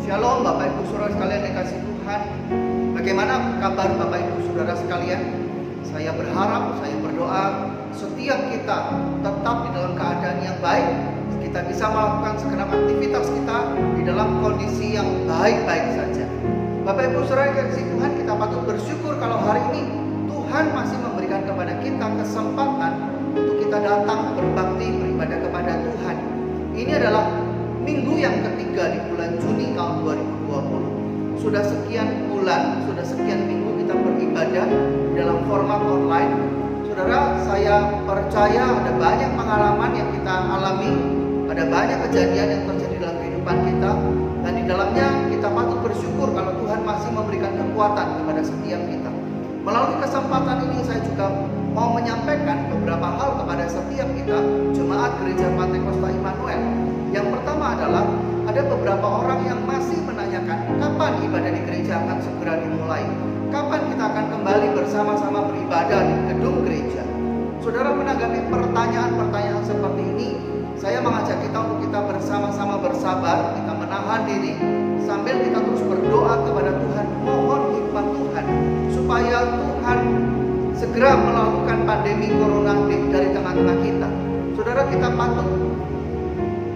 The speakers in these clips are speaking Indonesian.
Shalom Bapak Ibu Saudara sekalian yang kasih Tuhan. Bagaimana kabar Bapak Ibu Saudara sekalian? Saya berharap, saya berdoa setiap kita tetap di dalam keadaan yang baik. Kita bisa melakukan segenap aktivitas kita di dalam kondisi yang baik-baik saja. Bapak Ibu Saudara yang kasih Tuhan, kita patut bersyukur kalau hari ini Tuhan masih memberikan kepada kita kesempatan untuk kita datang berbakti beribadah kepada Tuhan. Ini adalah minggu yang ketiga di bulan Juni tahun 2020. Sudah sekian bulan, sudah sekian minggu kita beribadah dalam format online. Saudara, saya percaya ada banyak pengalaman yang kita alami, ada banyak kejadian yang terjadi dalam kehidupan kita, dan di dalamnya kita patut bersyukur kalau Tuhan masih memberikan kekuatan kepada setiap kita. Melalui kesempatan ini saya juga mau menyampaikan beberapa hal kepada setiap kita jemaat Gereja Pantekosta Immanuel. Yang pertama adalah ada beberapa orang yang masih menanyakan kapan ibadah di gereja akan segera dimulai, kapan kita akan kembali bersama-sama beribadah di gedung gereja. Saudara, menanggapi pertanyaan-pertanyaan seperti ini, saya mengajak kita untuk kita bersama-sama bersabar, kita menahan diri sambil kita terus berdoa kepada Tuhan, mohon hikmat Tuhan supaya Tuhan segera melakukan pandemi corona dari tengah-tengah kita. Saudara, kita patut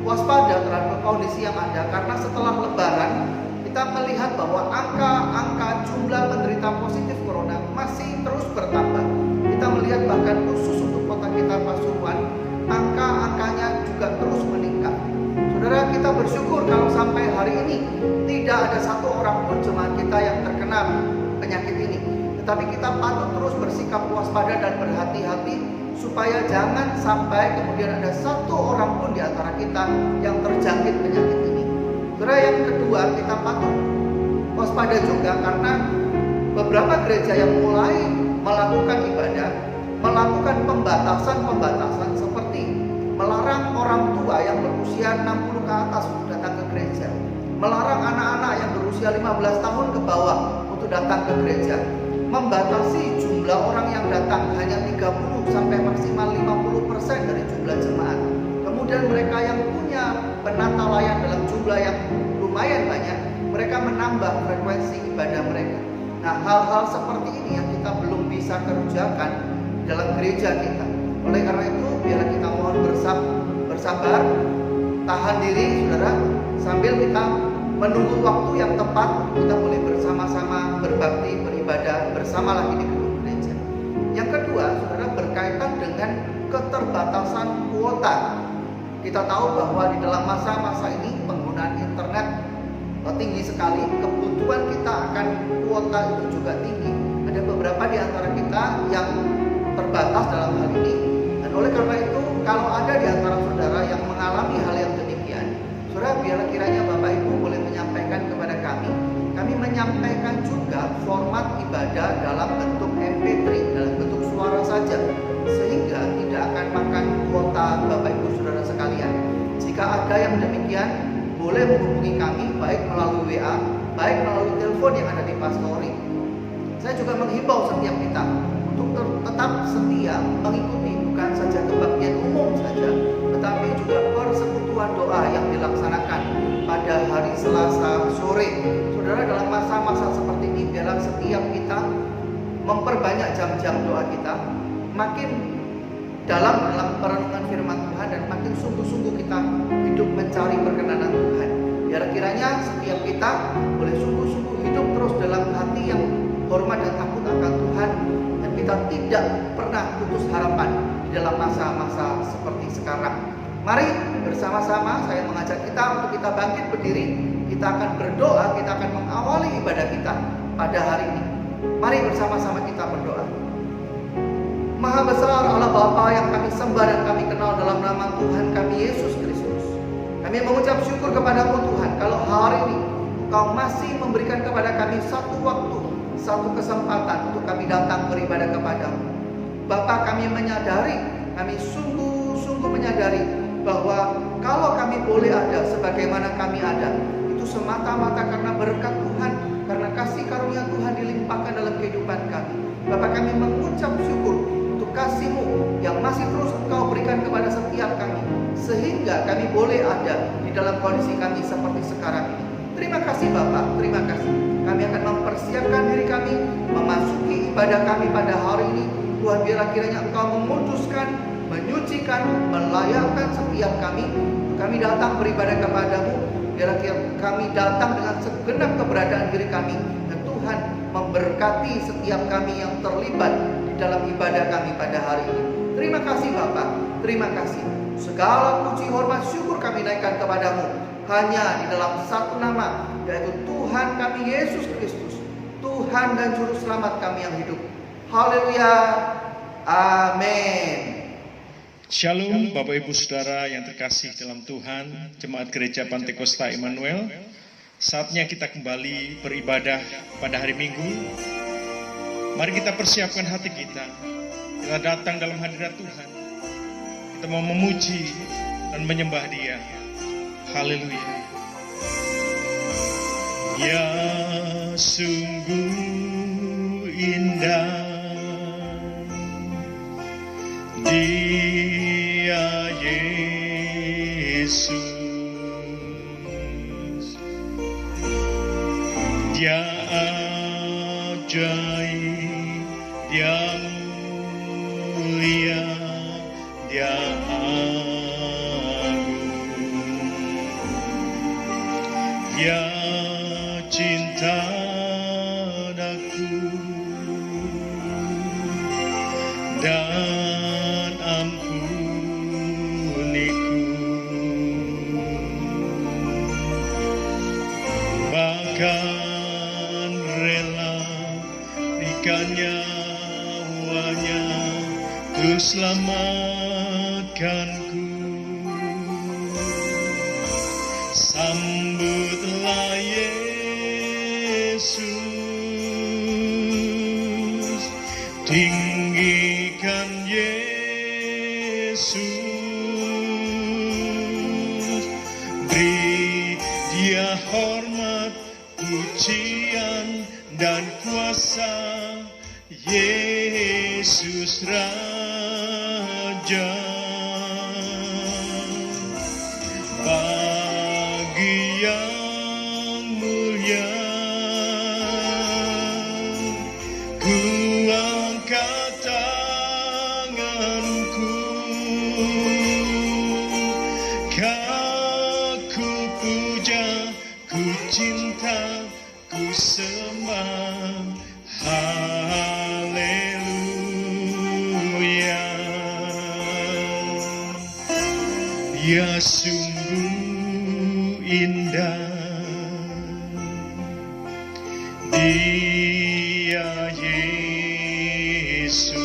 waspada terhadap kondisi yang ada, karena setelah Lebaran kita melihat bahwa angka jumlah penderita positif corona masih terus bertambah. Kita melihat bahkan khusus untuk kota kita Pasuruan, angkanya juga terus meningkat. Saudara, kita bersyukur kalau sampai hari ini tidak ada satu orang pun jemaat kita yang terkena penyakit ini. Tetapi kita patut terus bersikap waspada dan berhati-hati supaya jangan sampai kemudian ada satu orang pun di antara kita yang terjangkit penyakit ini. Saudara, yang kedua, kita patut waspada juga karena beberapa gereja yang mulai melakukan ibadah, melakukan pembatasan seperti melarang orang tua yang berusia 60 ke atas untuk datang ke gereja, melarang anak-anak yang berusia 15 tahun ke bawah untuk datang ke gereja, membatasi jumlah orang yang datang hanya 30 sampai maksimal 50% dari jumlah jemaat. Kemudian mereka yang punya penata layan dalam jumlah yang lumayan banyak, mereka menambah frekuensi ibadah mereka. Nah, hal-hal seperti ini yang kita belum bisa kerjakan dalam gereja kita. Oleh karena itu, biarlah kita mohon bersabar, tahan diri saudara, sambil kita menunggu waktu yang tepat kita boleh bersama-sama berbakti beribadah bersama lagi di gedung gereja. Yang kedua, saudara, berkaitan dengan keterbatasan kuota. Kita tahu bahwa di dalam masa-masa ini penggunaan internet tinggi sekali, kebutuhan kita akan kuota itu juga tinggi. Ada beberapa di antara kita yang terbatas dalam hal ini, dan oleh karena itu kalau ada di antara saudara yang mengalami hal yang demikian, saudara, biarlah kiranya Bapak Ibu boleh menyampaikan kepada kami menyampaikan juga format ibadah dalam bentuk MP3, dalam bentuk suara saja, sehingga tidak akan makan kuota Bapak Ibu saudara sekalian. Jika ada yang demikian, boleh menghubungi kami baik melalui WA, baik melalui telepon yang ada di Pastori. Saya juga menghimbau setiap kita untuk tetap setia mengikuti bukan saja kebaktian umum saja, tetapi juga persekutuan doa yang dilaksanakan pada hari Selasa sore. Saudara, dalam masa-masa seperti ini, biarlah setiap kita memperbanyak jam-jam doa kita, makin dalam perenungan firman Tuhan, dan makin sungguh-sungguh kita hidup mencari perkenanan Tuhan. Biar kiranya setiap kita boleh sungguh-sungguh hidup terus dalam hati yang hormat dan takut akan Tuhan, dan kita tidak pernah putus harapan di dalam masa-masa seperti sekarang. Mari bersama-sama saya mengajak kita untuk kita bangkit berdiri. Kita akan berdoa, kita akan mengawali ibadah kita pada hari ini. Mari bersama-sama kita berdoa. Maha besar Allah Bapa yang kami sembah dan kami kenal dalam nama Tuhan kami Yesus Kristus. Kami mengucap syukur kepadamu Tuhan, kalau hari ini Engkau masih memberikan kepada kami satu waktu, satu kesempatan untuk kami datang beribadah kepadamu. Bapa, kami menyadari, kami sungguh-sungguh menyadari bahwa kalau kami boleh ada sebagaimana kami ada, itu semata-mata karena berkat Tuhan, karena kasih karunia Tuhan dilimpahkan dalam kehidupan kami. Bapak, kami mengucap syukur untuk kasih-Mu yang masih terus Engkau berikan kepada setiap kami, sehingga kami boleh ada di dalam kondisi kami seperti sekarang ini. Terima kasih Bapak, terima kasih. Kami akan mempersiapkan diri kami memasuki ibadah kami pada hari ini. Tuhan, biarlah kiranya Engkau memutuskan, menyucikan, melayakkan setiap kami. Kami datang beribadah kepadamu. Biarlah kami datang dengan segenap keberadaan diri kami. Dan Tuhan memberkati setiap kami yang terlibat di dalam ibadah kami pada hari ini. Terima kasih Bapak, terima kasih. Segala puji, hormat, syukur kami naikkan kepadamu hanya di dalam satu nama, yaitu Tuhan kami Yesus Kristus, Tuhan dan Juru Selamat kami yang hidup. Haleluya, amin. Shalom Bapak Ibu Saudara yang terkasih dalam Tuhan, Jemaat Gereja Pantekosta Immanuel. Saatnya kita kembali beribadah pada hari Minggu. Mari kita persiapkan hati kita. Kita datang dalam hadirat Tuhan. Kita mau memuji dan menyembah Dia. Haleluya. Ya sungguh indah Dia Yesus, Dia ajaib, Dia mulia, Dia agung, Dia cinta aku dan ampuniku, bahkan rela berikan nyawanya untuk selamatkanku. Sambutlah Yesus, tinggikan Yesus, beri Dia hormat, pujian dan kuasa. Yesus Raja, bagi yang mulia ku angkat tanganku, ku puja, ku cinta, ku sembah. Haleluya. Ya sungguh indah Dia Yesus,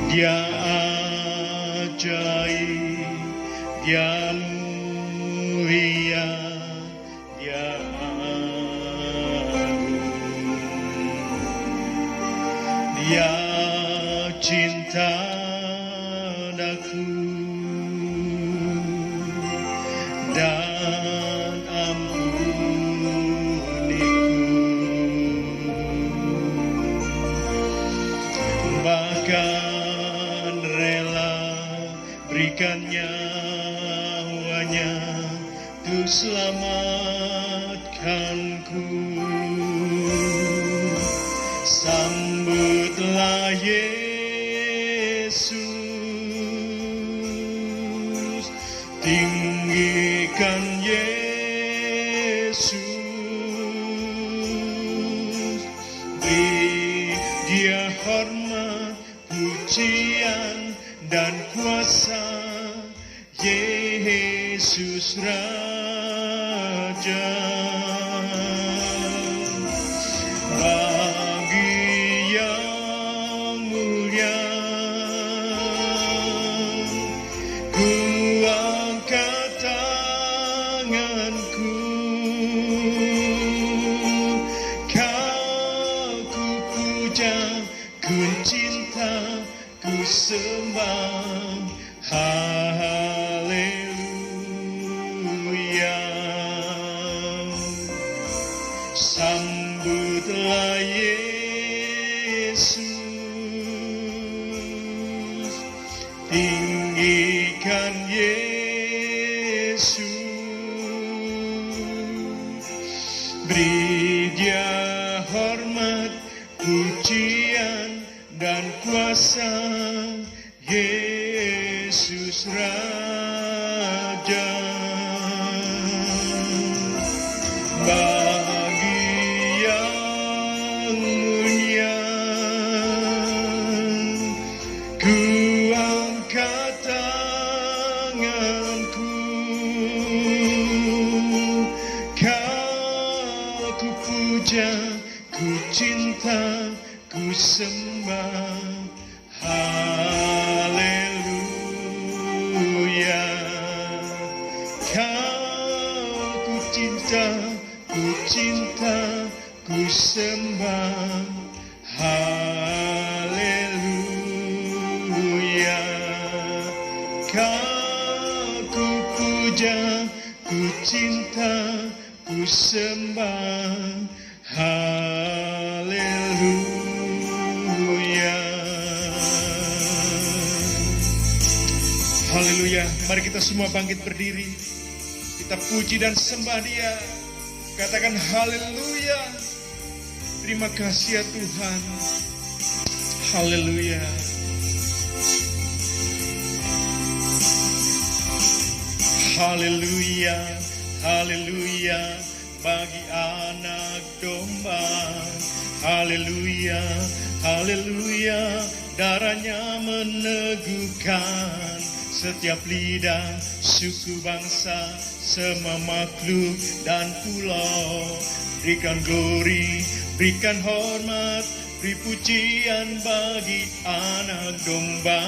Dia ajaib, Dia mulia, Dia agung, Dia cinta aku dan ampuniku, bahkan rela berikan nyawanya untuk selamatkanku. Sambutlah Yesus, tinggikan Yesus, beri Dia hormat, pujian dan kuasa. Yesus Raja, bagi yang mulia ku angkat tanganku, ku puja, ku cinta, ku sembah. Haleluya. Sambutlah Yesus, tinggikan Yesus, kuasa Yesus Raja. Bagi yang mulia ku angkat tanganku, Kau ku puja, ku cinta, ku sembah. Haleluya. Kau ku cinta, ku cinta, ku sembah. Haleluya. Kau ku puja, ku cinta, ku sembah. Haleluya. Haleluya. Mari kita semua bangkit berdiri. Kita puji dan sembah Dia. Katakan haleluya. Terima kasih ya Tuhan. Haleluya. Haleluya. Haleluya. Bagi anak domba. Haleluya. Haleluya. Darahnya meneguhkan setiap lidah, suku, bangsa, semua makhluk dan pulau. Berikan glori, berikan hormat, beri pujian bagi anak domba.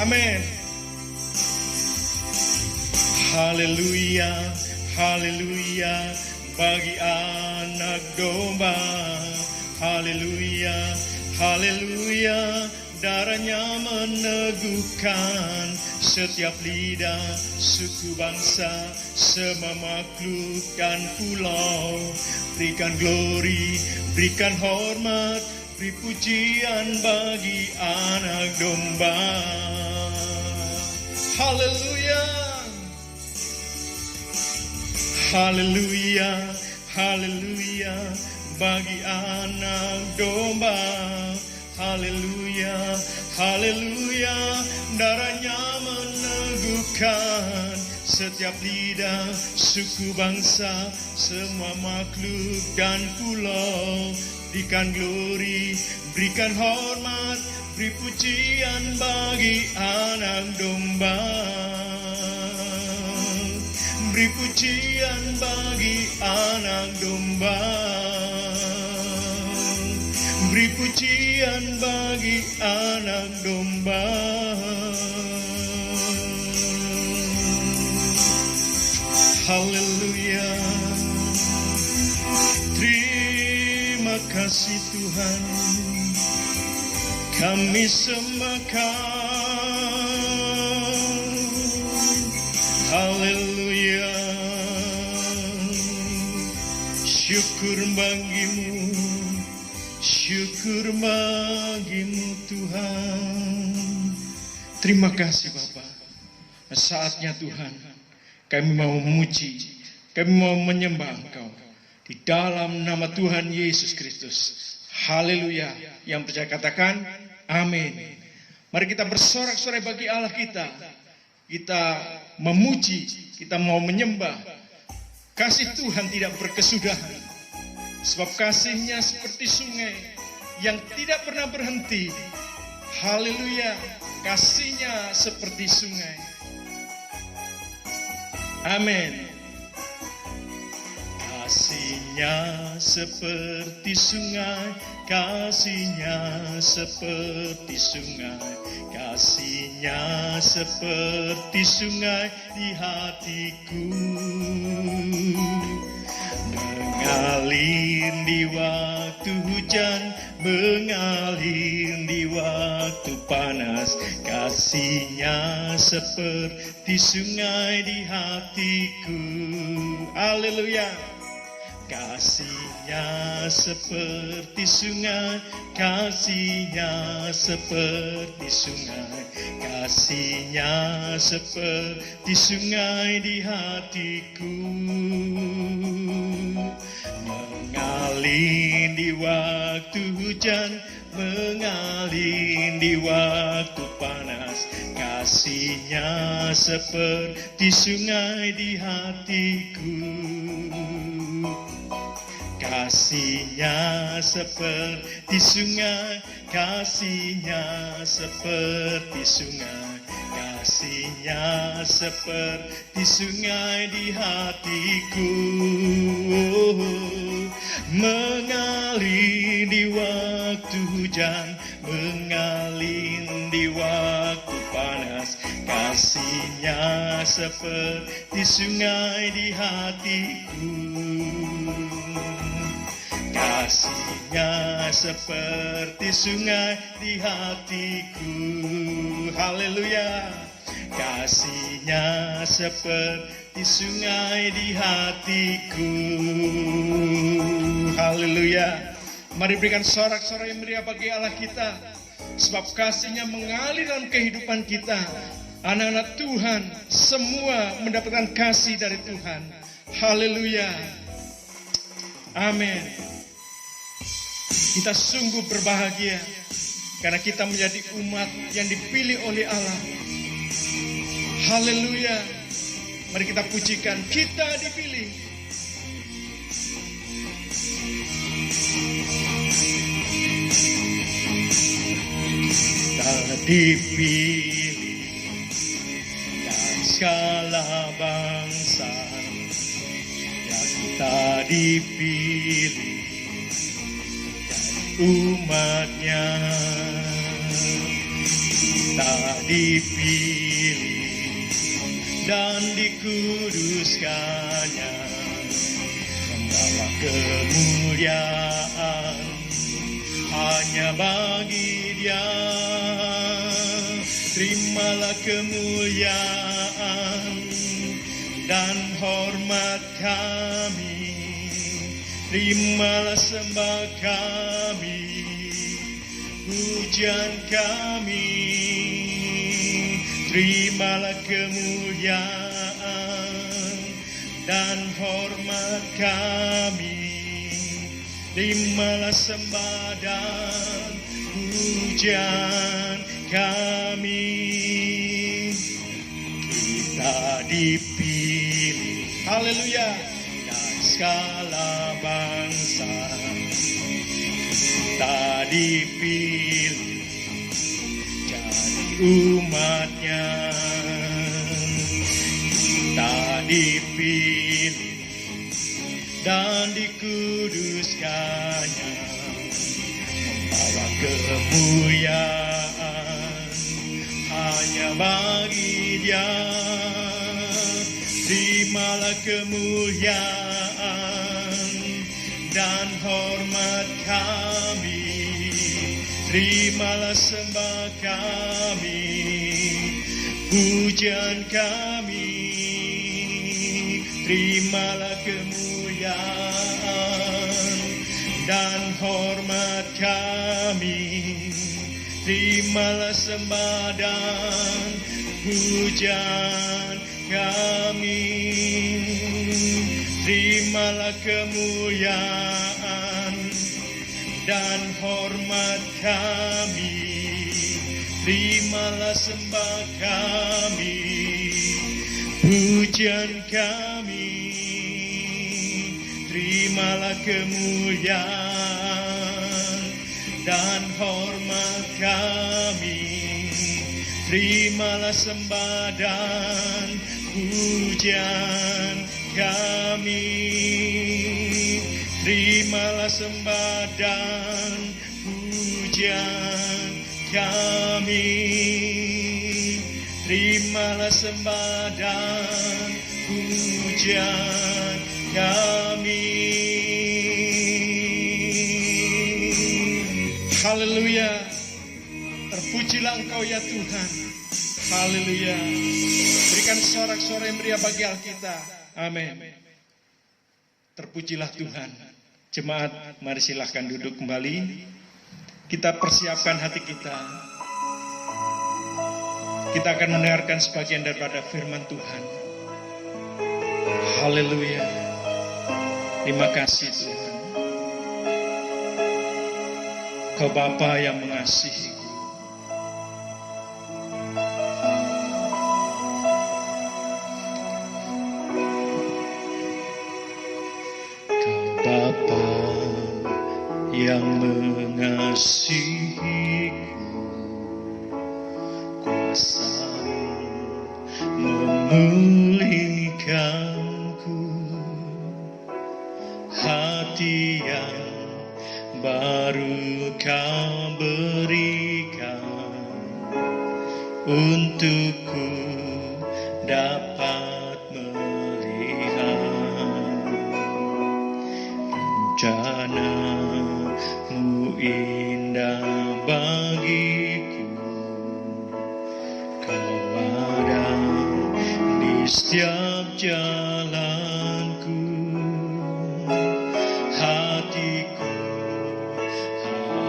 Amin. Haleluya, haleluya, bagi anak domba. Haleluya, haleluya, darahnya meneguhkan setiap lidah, suku, bangsa, semua makhluk dan pulau. Berikan glori, berikan hormat, beri pujian bagi anak domba. Haleluya. Haleluya, haleluya, bagi anak domba. Haleluya, haleluya, darahnya meneguhkan setiap lidah, suku, bangsa, semua makhluk dan pulau. Berikan glori, berikan hormat, beri pujian bagi anak domba. Beri pujian bagi anak domba. Beri pujian bagi anak domba. Haleluya. Terima kasih Tuhan, kami sembah Kau. Haleluya. Syukur bagimu, syukur bagimu Tuhan. Terima kasih Bapa. Saatnya Tuhan, kami mau memuji, kami mau menyembah Engkau di dalam nama Tuhan Yesus Kristus. Haleluya. Yang percaya katakan amin. Mari kita bersorak-sorai bagi Allah kita. Kita memuji, kita mau menyembah. Kasih Tuhan tidak berkesudahan, sebab kasih-Nya seperti sungai yang tidak pernah berhenti. Haleluya. Kasih-Nya seperti sungai. Amin. Kasih-Nya seperti sungai, kasih-Nya seperti sungai, kasih-Nya seperti sungai di hatiku. Mengalir di waktu hujan, mengalir di waktu panas, kasih-Nya seperti sungai di hatiku. Haleluya. Kasih-Nya seperti sungai, kasih-Nya seperti sungai, kasih-Nya seperti sungai di hatiku. Mengalir mengalir di waktu hujan, mengalir di waktu panas. Kasih-Nya seperti sungai di hatiku. Kasih-Nya seperti sungai, kasih-Nya seperti sungai, kasih-Nya seperti sungai di hatiku. Mengalir di waktu hujan, mengalir di waktu panas. Kasih-Nya seperti sungai di hatiku. Kasih-Nya seperti sungai di hatiku. Haleluya. Kasih-Nya seperti sungai di hatiku. Haleluya. Mari berikan sorak-sorai yang meriah bagi Allah kita, sebab kasih-Nya mengalir dalam kehidupan kita. Anak-anak Tuhan semua mendapatkan kasih dari Tuhan. Haleluya. Amin. Kita sungguh berbahagia karena kita menjadi umat yang dipilih oleh Allah. Haleluya. Mari kita pujikan, kita dipilih. Kita dipilih dan segala bangsa, ya kita dipilih umatnya. Kita dipilih dan dikuduskannya, membawa kemuliaan hanya bagi Dia. Terimalah kemuliaan dan hormat kami, terimalah sembah kami, pujian kami. Terimalah kemuliaan dan hormat kami, terimalah sembah dan pujian kami. Kita dipilih, haleluya, dan segala bangsa. Kita dipilih umatnya. Kita dipilih dan dikuduskannya, membawa kemuliaan hanya bagi Dia. Terimalah kemuliaan dan hormat kami, terimalah sembah kami, pujian kami. Terimalah kemuliaan dan hormat kami, terimalah sembah dan pujian kami. Terimalah kemuliaan dan hormat kami, terimalah sembah kami, pujian kami. Terimalah kemuliaan dan hormat kami, terimalah sembah dan pujian kami. Terimalah sembah dan pujian kami. Terimalah sembah dan pujian kami. Haleluya. Terpujilah Engkau ya Tuhan. Haleluya. Berikan sorak-sorai yang meriah bagi Alkitab. Amin. Terpujilah Tuhan. Jemaat, mari silahkan duduk kembali. Kita persiapkan hati kita. Kita akan mendengarkan sebagian daripada firman Tuhan. Haleluya. Terima kasih Tuhan. Kau Bapa yang mengasihi. Kau Bapa yang mengasihiku, kuasa-Mu memulihkanku, hati yang baru Kau berikan untukku dapat melihat rencana-Mu indah bagiku. Kau ada di setiap jalanku, hatiku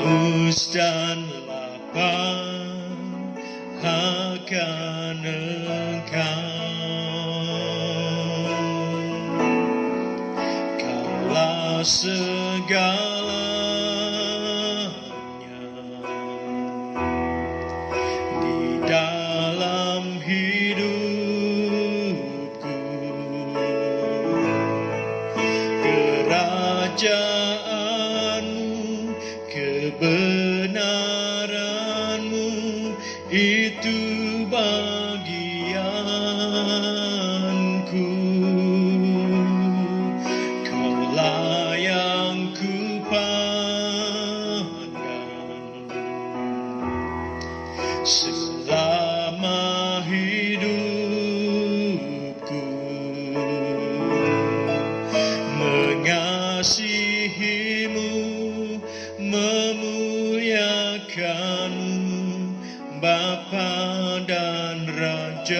haus dan lapar akan Engkau. Kaulah segalanya di dalam hidupku. Kerajaan-Mu, kebenaran-Mu, itu bagianku. Kaulah yang kupandang selama hidupku. Mengasihi-Mu, memuliakan-Mu, Bapa dan Rajaku.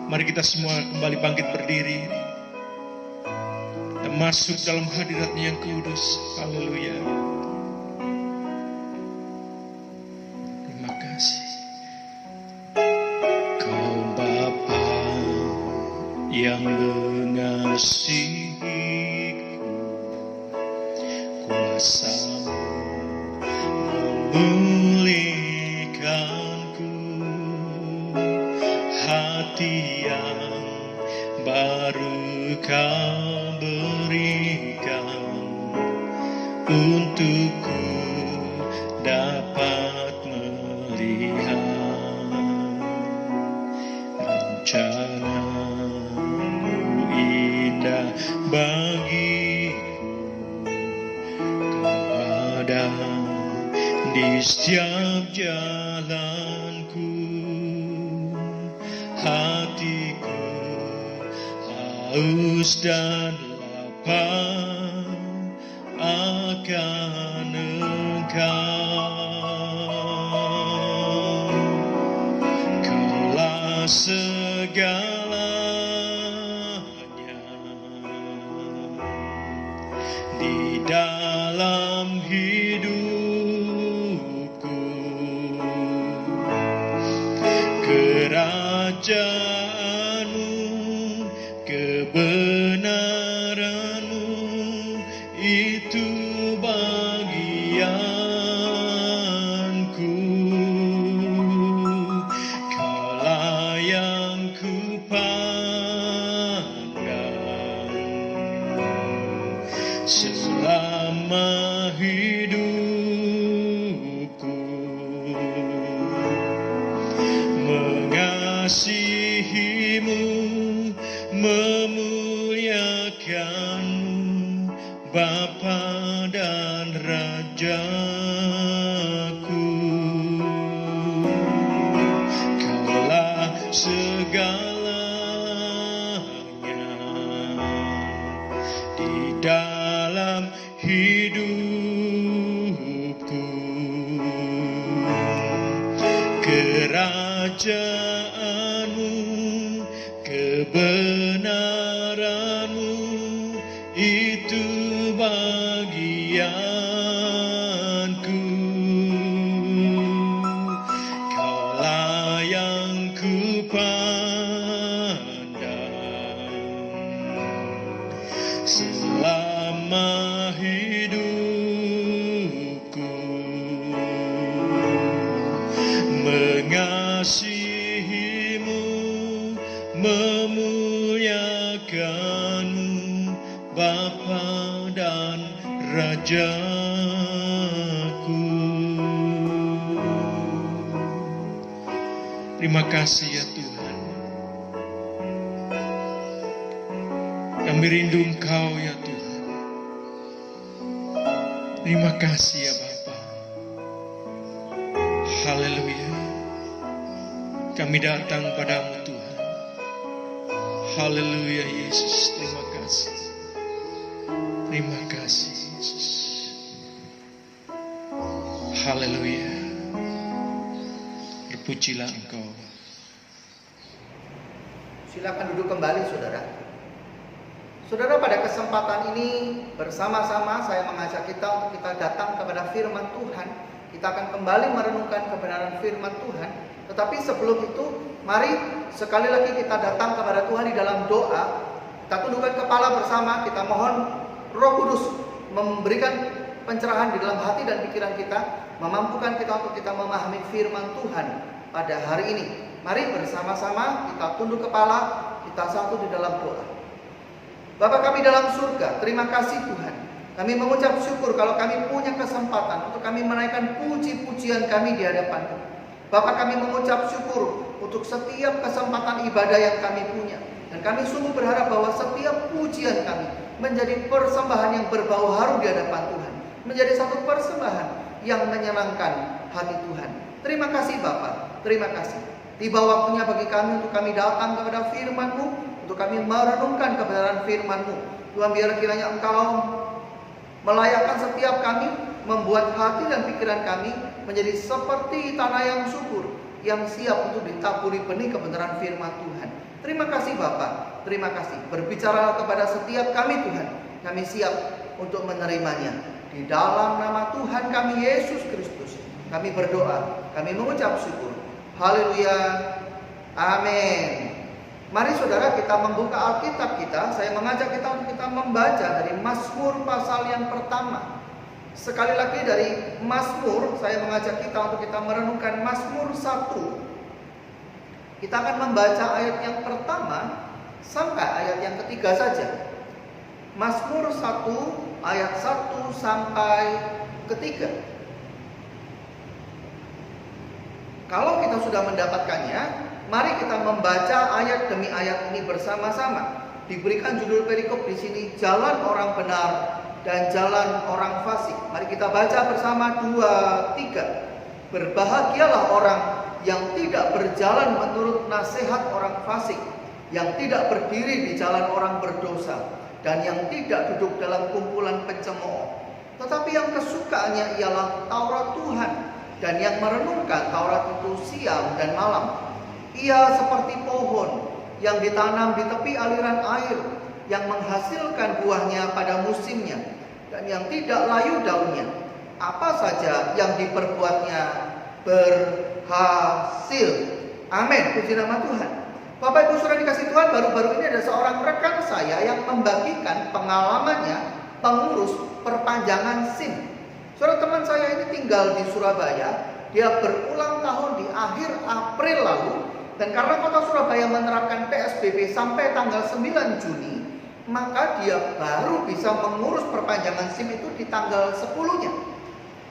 Mari kita semua kembali bangkit berdiri dan masuk dalam hadirat-Nya yang kudus. Haleluya. Terima kasih. Kau Bapa yang mengasihiku, kuasa-Mu memulihkanku, hati yang baru Kau berikan untukku dapat melihat rencana-Mu indah bagiku. Kau ada di setiap jalanku, hatiku haus dan lapar akan Engkau. Kaulah segalanya di dalam hidupku. Kerajaan-Mu, kebenaran-Mu, itu bagianku. Kaulah yang kupandang selama hidupku. Mengasihi-Mu, memuliakan-Mu, Bapa dan Rajaku. Kaulah segalanya di dalam hidupku. Kerajaan-Mu, kebenaran-Mu, itu bagianku. Kaulah yang kupandang mengasihimu, memuliakanmu, Bapa dan Rajaku. Terima kasih ya Tuhan. Kami rindu Engkau ya Tuhan. Terima kasih ya Bapa. Haleluya. Kami datang padamu Tuhan. Haleluya Yesus. Terima kasih. Terima kasih Yesus. Haleluya. Terpujilah Engkau. Silakan duduk kembali saudara. Saudara, pada kesempatan ini bersama-sama saya mengajak kita untuk kita datang kepada firman Tuhan. Kita akan kembali merenungkan kebenaran firman Tuhan. Tetapi sebelum itu, mari sekali lagi kita datang kepada Tuhan di dalam doa. Kita tundukkan kepala bersama, kita mohon Roh Kudus memberikan pencerahan di dalam hati dan pikiran kita, memampukan kita untuk kita memahami firman Tuhan pada hari ini. Mari bersama-sama kita tunduk kepala, kita satu di dalam doa. Bapa kami dalam surga, terima kasih Tuhan. Kami mengucap syukur kalau kami punya kesempatan untuk kami menaikkan puji-pujian kami di hadapan-Mu. Bapa, kami mengucap syukur untuk setiap kesempatan ibadah yang kami punya. Dan kami sungguh berharap bahwa setiap pujian kami menjadi persembahan yang berbau harum di hadapan Tuhan. Menjadi satu persembahan yang menyenangkan hati Tuhan. Terima kasih Bapa, terima kasih. Tiba waktunya bagi kami untuk kami datang kepada firman-Mu, untuk kami merenungkan kebenaran firman-Mu. Tuhan, biar kiranya Engkau melayakkan setiap kami, membuat hati dan pikiran kami menjadi seperti tanah yang subur, yang siap untuk ditaburi benih kebenaran firman Tuhan. Terima kasih Bapa, terima kasih. Berbicara kepada setiap kami Tuhan, kami siap untuk menerimanya. Di dalam nama Tuhan kami Yesus Kristus, kami berdoa, kami mengucap syukur. Haleluya, amin. Mari saudara, kita membuka Alkitab kita. Saya mengajak kita untuk kita membaca dari Mazmur pasal yang pertama. Sekali lagi dari Mazmur, saya mengajak kita untuk kita merenungkan Mazmur 1. Kita akan membaca ayat yang pertama sampai ayat yang ketiga saja. Mazmur 1 ayat 1 sampai ketiga. Kalau kita sudah mendapatkannya, mari kita membaca ayat demi ayat ini bersama-sama. Diberikan judul perikop di sini, jalan orang benar dan jalan orang fasik. Mari kita baca bersama 2, 3. Berbahagialah orang yang tidak berjalan menurut nasihat orang fasik, yang tidak berdiri di jalan orang berdosa, dan yang tidak duduk dalam kumpulan pencemooh. Tetapi yang kesukaannya ialah Taurat Tuhan, dan yang merenungkan Taurat itu siang dan malam. Ia seperti pohon yang ditanam di tepi aliran air, yang menghasilkan buahnya pada musimnya, dan yang tidak layu daunnya. Apa saja yang diperbuatnya berhasil. Amin, puji nama Tuhan. Bapak Ibu saudara dikasih Tuhan, baru-baru ini ada seorang rekan saya yang membagikan pengalamannya pengurus perpanjangan SIM. Saudara, teman saya ini tinggal di Surabaya. Dia berulang tahun di akhir April lalu. Dan karena kota Surabaya menerapkan PSBB sampai tanggal 9 Juni, maka dia baru bisa mengurus perpanjangan SIM itu di tanggal 10-nya.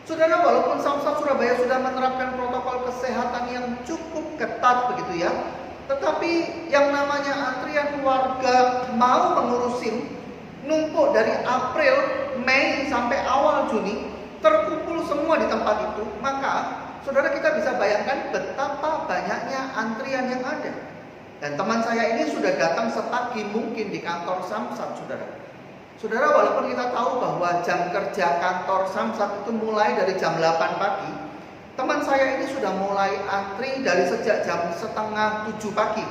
Saudara, walaupun Samsat Surabaya sudah menerapkan protokol kesehatan yang cukup ketat begitu ya, tetapi yang namanya antrian warga mau mengurus SIM numpuk dari April, Mei sampai awal Juni, terkumpul semua di tempat itu. Maka saudara, kita bisa bayangkan betapa banyaknya antrian yang ada. Dan teman saya ini sudah datang sepagi mungkin di kantor Samsat, saudara. Saudara, walaupun kita tahu bahwa jam kerja kantor Samsat itu mulai dari jam 8 pagi, teman saya ini sudah mulai antri dari sejak jam setengah 7 pagi.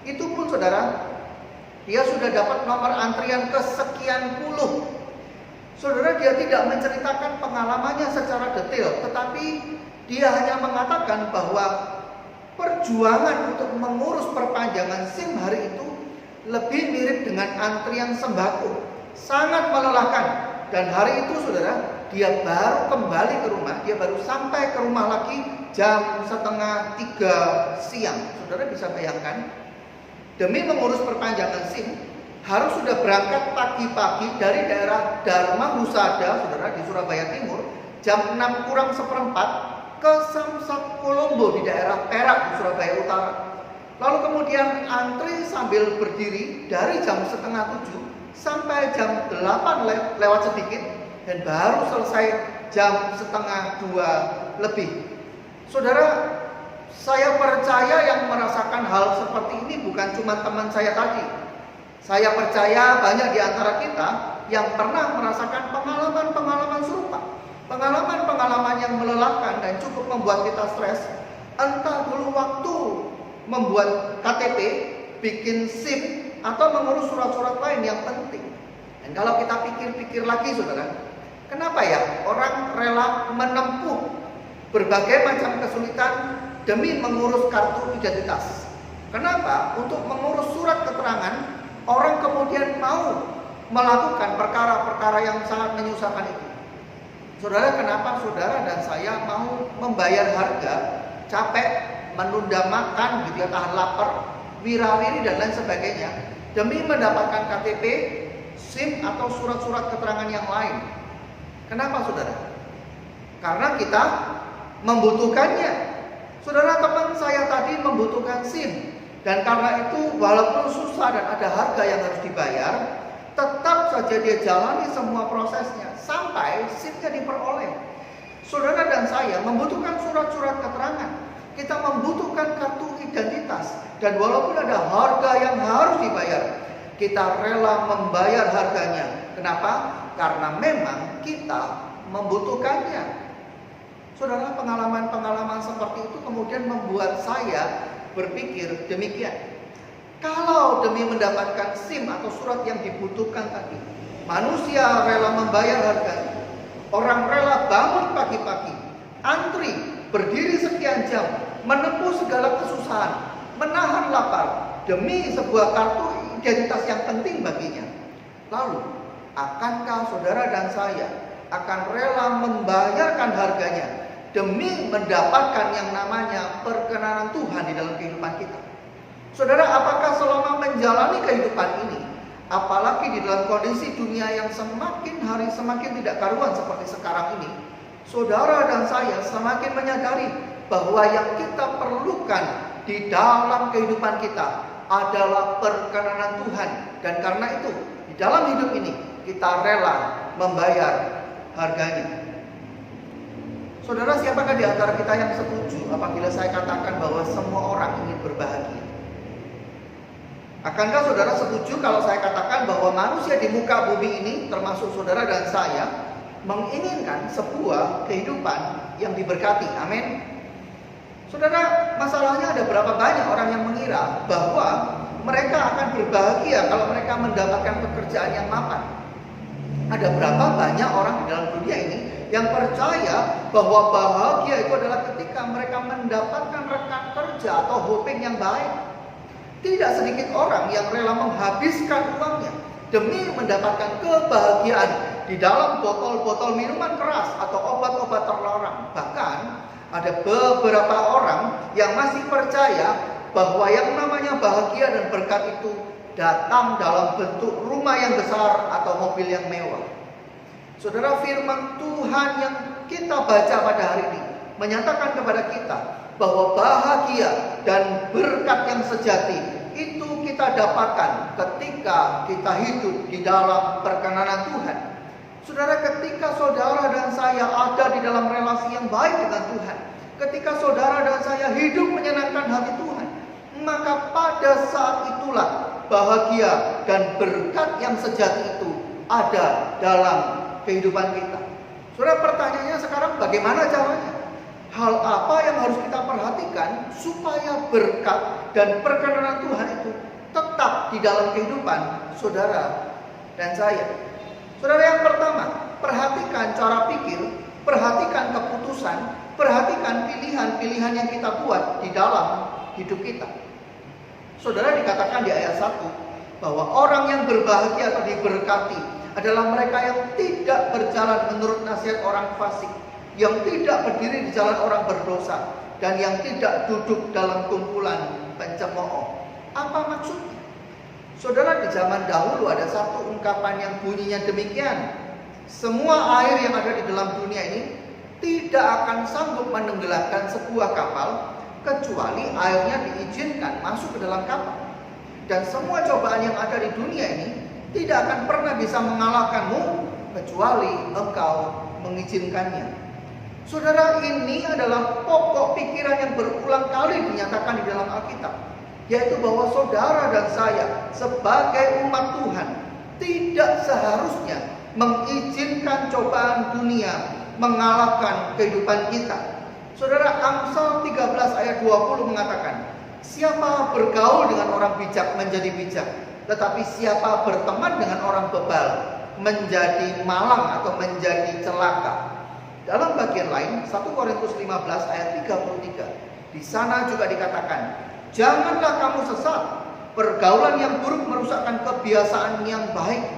Itu pun saudara, dia sudah dapat nomor antrian kesekian puluh. Saudara, dia tidak menceritakan pengalamannya secara detail, tetapi dia hanya mengatakan bahwa perjuangan untuk mengurus perpanjangan SIM hari itu lebih mirip dengan antrian sembako. Sangat melelahkan. Dan hari itu saudara, dia baru kembali ke rumah, dia baru sampai ke rumah lagi jam 2:30 siang. Saudara bisa bayangkan, demi mengurus perpanjangan SIM, harus sudah berangkat pagi-pagi dari daerah Dharma Husada, saudara, di Surabaya Timur, jam 6:45 ke Samsat Kolombo di daerah Perak di Surabaya Utara. Lalu kemudian antri sambil berdiri dari jam 6:30 sampai jam 8 lewat sedikit, dan baru selesai jam 1:30 lebih. Saudara, saya percaya yang merasakan hal seperti ini bukan cuma teman saya tadi. Saya percaya banyak di antara kita yang pernah merasakan pengalaman-pengalaman serupa. Pengalaman-pengalaman yang melelahkan dan cukup membuat kita stres. Entah dulu waktu membuat KTP, bikin SIM, atau mengurus surat-surat lain yang penting. Dan kalau kita pikir-pikir lagi saudara, kenapa ya orang rela menempuh berbagai macam kesulitan demi mengurus kartu identitas? Kenapa? Untuk mengurus surat keterangan, orang kemudian mau melakukan perkara-perkara yang sangat menyusahkan itu. Saudara, kenapa saudara dan saya mau membayar harga, capek, menunda makan, gitu ya, tahan lapar, wirawiri dan lain sebagainya, demi mendapatkan KTP, SIM atau surat-surat keterangan yang lain? Kenapa saudara? Karena kita membutuhkannya. Saudara, teman saya tadi membutuhkan SIM, dan karena itu walaupun susah dan ada harga yang harus dibayar, tetap saja dia jalani semua prosesnya sampai SIM-nya diperoleh. Saudara dan saya membutuhkan surat-surat keterangan, kita membutuhkan kartu identitas, dan walaupun ada harga yang harus dibayar, kita rela membayar harganya. Kenapa? Karena memang kita membutuhkannya. Saudara, pengalaman-pengalaman seperti itu kemudian membuat saya berpikir demikian. Kalau demi mendapatkan SIM atau surat yang dibutuhkan tadi, manusia rela membayar harganya. Orang rela bangun pagi-pagi, antri, berdiri sekian jam, menempuh segala kesusahan, menahan lapar demi sebuah kartu identitas yang penting baginya. Lalu, akankah saudara dan saya akan rela membayarkan harganya demi mendapatkan yang namanya perkenanan Tuhan di dalam kehidupan kita? Saudara, apakah selama menjalani kehidupan ini, apalagi di dalam kondisi dunia yang semakin hari semakin tidak karuan seperti sekarang ini, saudara dan saya semakin menyadari bahwa yang kita perlukan di dalam kehidupan kita adalah perkenanan Tuhan. Dan karena itu, di dalam hidup ini kita rela membayar harganya. Saudara, siapakah di antara kita yang setuju apabila saya katakan bahwa semua orang ingin berbahagia? Akankah saudara setuju kalau saya katakan bahwa manusia di muka bumi ini, termasuk saudara dan saya, menginginkan sebuah kehidupan yang diberkati? Amin. Saudara, masalahnya ada berapa banyak orang yang mengira bahwa mereka akan berbahagia kalau mereka mendapatkan pekerjaan yang mapan. Ada berapa banyak orang di dalam dunia ini yang percaya bahwa bahagia itu adalah ketika mereka mendapatkan rekan kerja atau hoping yang baik. Tidak sedikit orang yang rela menghabiskan uangnya demi mendapatkan kebahagiaan di dalam botol-botol minuman keras atau obat-obat terlarang. Bahkan ada beberapa orang yang masih percaya bahwa yang namanya bahagia dan berkat itu datang dalam bentuk rumah yang besar atau mobil yang mewah. Saudara, firman Tuhan yang kita baca pada hari ini menyatakan kepada kita bahwa bahagia dan berkat yang sejati itu kita dapatkan ketika kita hidup di dalam perkenanan Tuhan. Saudara, ketika saudara dan saya ada di dalam relasi yang baik dengan Tuhan, ketika saudara dan saya hidup menyenangkan hati Tuhan, maka pada saat itulah bahagia dan berkat yang sejati itu ada dalam kehidupan kita. Saudara, pertanyaannya sekarang bagaimana caranya? Hal apa yang harus kita perhatikan supaya berkat dan perkenanan Tuhan itu tetap di dalam kehidupan saudara dan saya? Saudara, yang pertama, perhatikan cara pikir, perhatikan keputusan, perhatikan pilihan-pilihan yang kita buat di dalam hidup kita. Saudara, dikatakan di ayat 1 bahwa orang yang berbahagia atau diberkati adalah mereka yang tidak berjalan menurut nasihat orang fasik, yang tidak berdiri di jalan orang berdosa, dan yang tidak duduk dalam kumpulan pencemooh. Apa maksudnya? Saudara, di zaman dahulu ada satu ungkapan yang bunyinya demikian: semua air yang ada di dalam dunia ini tidak akan sanggup menenggelamkan sebuah kapal kecuali airnya diizinkan masuk ke dalam kapal. Dan semua cobaan yang ada di dunia ini tidak akan pernah bisa mengalahkanmu kecuali engkau mengizinkannya. Saudara, ini adalah pokok pikiran yang berulang kali dinyatakan di dalam Alkitab, yaitu bahwa saudara dan saya sebagai umat Tuhan tidak seharusnya mengizinkan cobaan dunia mengalahkan kehidupan kita. Saudara, Amsal 13 ayat 20 mengatakan, siapa bergaul dengan orang bijak menjadi bijak, tetapi siapa berteman dengan orang bebal menjadi malang atau menjadi celaka. Dalam bagian lain, 1 Korintus 15 ayat 33, di sana juga dikatakan, janganlah kamu sesat, pergaulan yang buruk merusakkan kebiasaan yang baik.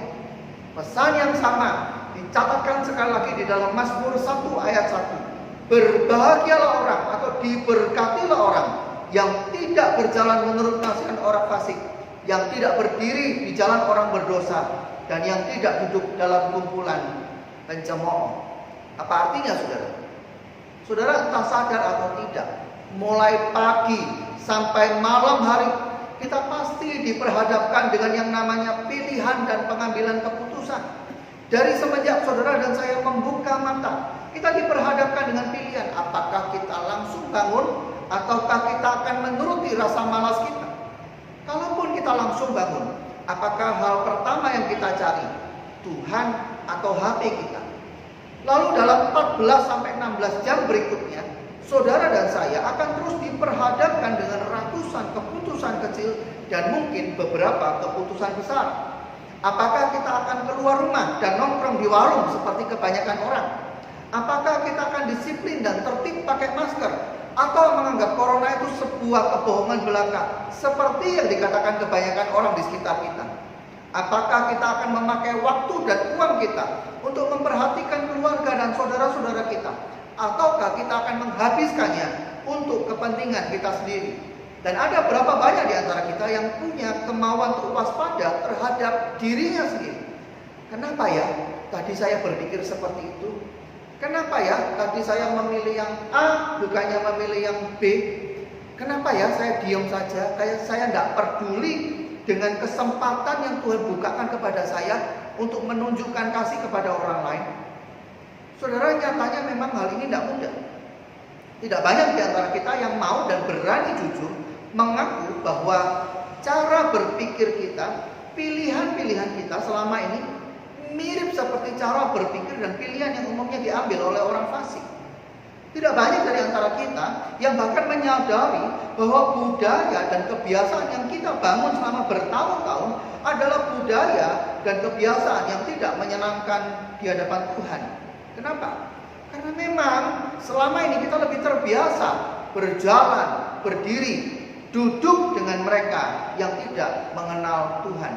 Pesan yang sama dicatatkan sekali lagi di dalam Mazmur 1 ayat 1. Berbahagialah orang atau diberkatilah orang yang tidak berjalan menurut nasihat orang fasik, yang tidak berdiri di jalan orang berdosa, dan yang tidak duduk dalam kumpulan pencemooh. Apa artinya, saudara? Saudara entah sadar atau tidak, mulai pagi sampai malam hari kita pasti diperhadapkan dengan yang namanya pilihan dan pengambilan keputusan. Dari semenjak saudara dan saya membuka mata, kita diperhadapkan dengan pilihan, apakah kita langsung bangun ataukah kita akan menuruti rasa malas kita. Kalaupun kita langsung bangun, apakah hal pertama yang kita cari Tuhan atau HP kita? Lalu dalam 14 sampai 16 jam berikutnya, saudara dan saya akan terus diperhadapkan dengan ratusan keputusan kecil dan mungkin beberapa keputusan besar. Apakah kita akan keluar rumah dan nongkrong di warung seperti kebanyakan orang? Apakah kita akan disiplin dan tertib pakai masker? Atau menganggap corona itu sebuah kebohongan belaka seperti yang dikatakan kebanyakan orang di sekitar kita? Apakah kita akan memakai waktu dan uang kita untuk memperhatikan keluarga dan saudara-saudara kita? Ataukah kita akan menghabiskannya untuk kepentingan kita sendiri? Dan ada berapa banyak di antara kita yang punya kemauan untuk waspada terhadap dirinya sendiri? Kenapa ya tadi saya berpikir seperti itu? Kenapa ya tadi saya memilih yang A bukannya memilih yang B? Kenapa ya saya diam saja? Kayak saya tidak peduli dengan kesempatan yang Tuhan bukakan kepada saya untuk menunjukkan kasih kepada orang lain. Saudara, nyatanya memang hal ini tidak mudah. Tidak banyak di antara kita yang mau dan berani jujur mengaku bahwa cara berpikir kita, pilihan-pilihan kita selama ini mirip seperti cara berpikir dan pilihan yang umumnya diambil oleh orang fasik. Tidak banyak dari antara kita yang bahkan menyadari bahwa budaya dan kebiasaan yang kita bangun selama bertahun-tahun adalah budaya dan kebiasaan yang tidak menyenangkan di hadapan Tuhan. Kenapa? Karena memang selama ini kita lebih terbiasa berjalan, berdiri, duduk dengan mereka yang tidak mengenal Tuhan.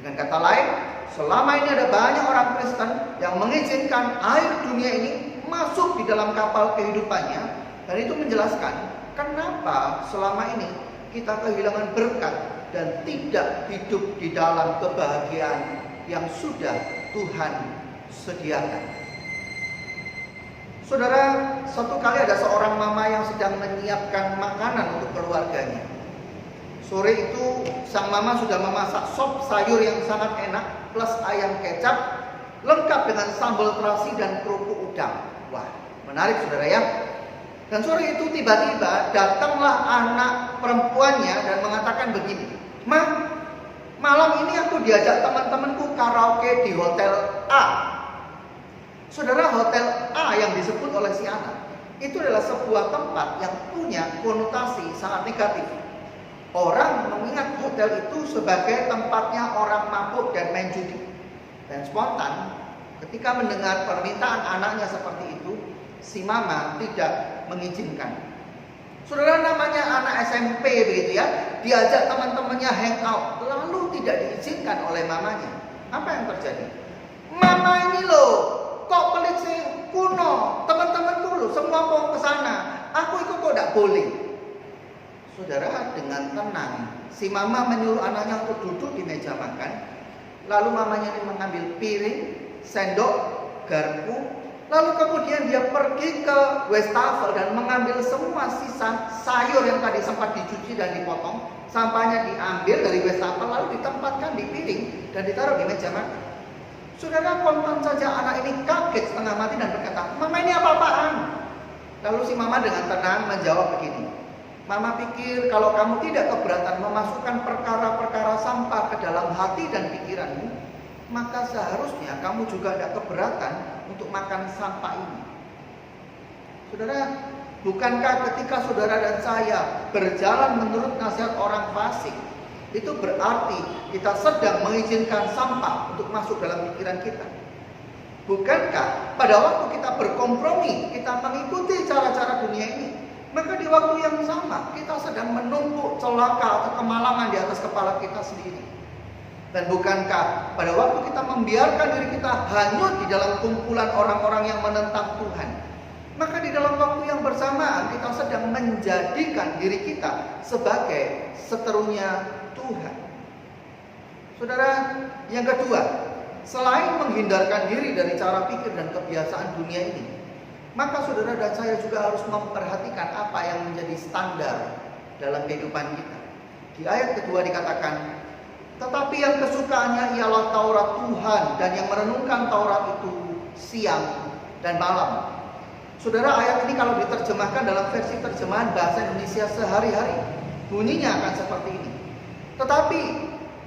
Dengan kata lain, selama ini ada banyak orang Kristen yang mengizinkan air dunia ini masuk di dalam kapal kehidupannya, dan itu menjelaskan kenapa selama ini kita kehilangan berkat dan tidak hidup di dalam kebahagiaan yang sudah Tuhan sediakan. Saudara, suatu kali ada seorang mama yang sedang menyiapkan makanan untuk keluarganya. Sore itu sang mama sudah memasak sop sayur yang sangat enak plus ayam kecap lengkap dengan sambal terasi dan kerupuk udang. Wah, menarik saudara ya. Dan sore itu tiba-tiba datanglah anak perempuannya dan mengatakan begini, "Ma, malam ini aku diajak teman-temanku karaoke di hotel A." Saudara, hotel A yang disebut oleh si anak itu adalah sebuah tempat yang punya konotasi sangat negatif. Orang mengingat hotel itu sebagai tempatnya orang mabuk dan main judi. Dan spontan ketika mendengar permintaan anaknya seperti itu, si mama tidak mengizinkan. Saudara, namanya anak SMP begitu ya, diajak teman-temannya hangout, lalu tidak diizinkan oleh mamanya. Apa yang terjadi? Mama ini loh, kok pelit sih, kuno, teman-temanku loh, semua mau ke sana. Aku ikut kok tidak boleh. Saudara, dengan tenang, si mama menyuruh anaknya untuk duduk di meja makan. Lalu mamanya ini mengambil piring, sendok, garpu. Lalu kemudian dia pergi ke wastafel dan mengambil semua sisa sayur yang tadi sempat dicuci dan dipotong. Sampahnya diambil dari wastafel lalu ditempatkan di piring dan ditaruh di meja makan. Saudara, kontan saja anak ini kaget setengah mati dan berkata, "Mama, ini apa-apaan?" Lalu si mama dengan tenang menjawab begini, "Mama pikir kalau kamu tidak keberatan memasukkan perkara-perkara sampah ke dalam hati dan pikiranmu, maka seharusnya kamu juga tidak keberatan untuk makan sampah ini." Saudara, bukankah ketika saudara dan saya berjalan menurut nasihat orang fasik, itu berarti kita sedang mengizinkan sampah untuk masuk dalam pikiran kita? Bukankah pada waktu kita berkompromi, kita mengikuti cara-cara dunia ini, maka di waktu yang sama kita sedang menumpuk celaka atau kemalangan di atas kepala kita sendiri? Dan bukankah pada waktu kita membiarkan diri kita hanyut di dalam kumpulan orang-orang yang menentang Tuhan, maka di dalam waktu yang bersamaan kita sedang menjadikan diri kita sebagai seterunya Tuhan? Saudara, yang kedua, selain menghindarkan diri dari cara pikir dan kebiasaan dunia ini, maka saudara dan saya juga harus memperhatikan apa yang menjadi standar dalam kehidupan kita. Di ayat kedua dikatakan, "Tetapi yang kesukaannya ialah Taurat Tuhan, dan yang merenungkan Taurat itu siang dan malam." Saudara, ayat ini kalau diterjemahkan dalam versi terjemahan bahasa Indonesia sehari-hari, bunyinya akan seperti ini. Tetapi